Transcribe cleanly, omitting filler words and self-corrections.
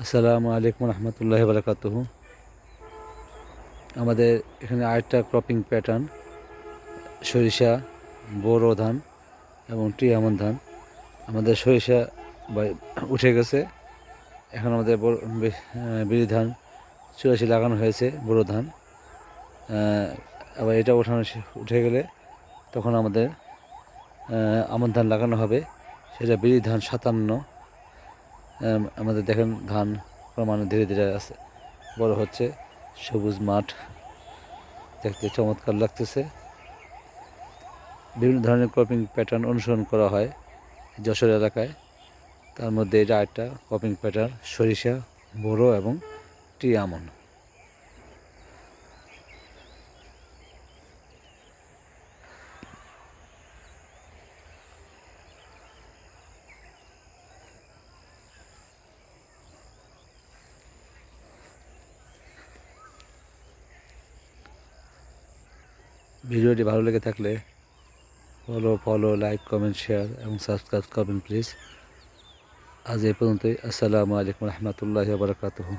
আসসালামু আলাইকুম রহমতুল্লাহ বারাকাতুহু। আমাদের এখানে আরেকটা ক্রপিং প্যাটার্ন, সরিষা, বোরো ধান এবং টিয়ামন ধান। আমাদের সরিষা উঠে গেছে, এখন আমাদের বিরি ধান চুরাশি লাগানো হয়েছে, বোরো ধান। আবার এটা উঠে গেলে তখন আমাদের আমন ধান লাগানো হবে, সেটা বিরি ধান 57। আমাদের দেখেন ধান প্রমাণে ধীরে ধীরে বড় হচ্ছে, সবুজ মাঠ দেখতে চমৎকার লাগতেছে। বিভিন্ন ধরনের ক্রপিং প্যাটার্ন অনুসরণ করা হয় যশোর এলাকায়। তার মধ্যে এটা একটা ক্রপিং প্যাটার্ন, সরিষা, বোরো এবং টিয়ামন। ভিডিওটি ভালো লেগে থাকলে ফলো, লাইক, কমেন্ট, শেয়ার এবং সাবস্ক্রাইব করবেন প্লিজ। আজ এই পর্যন্তই। আসসালামু আলাইকুম রহমতুল্লাহি ওয়া বারাকাতুহু।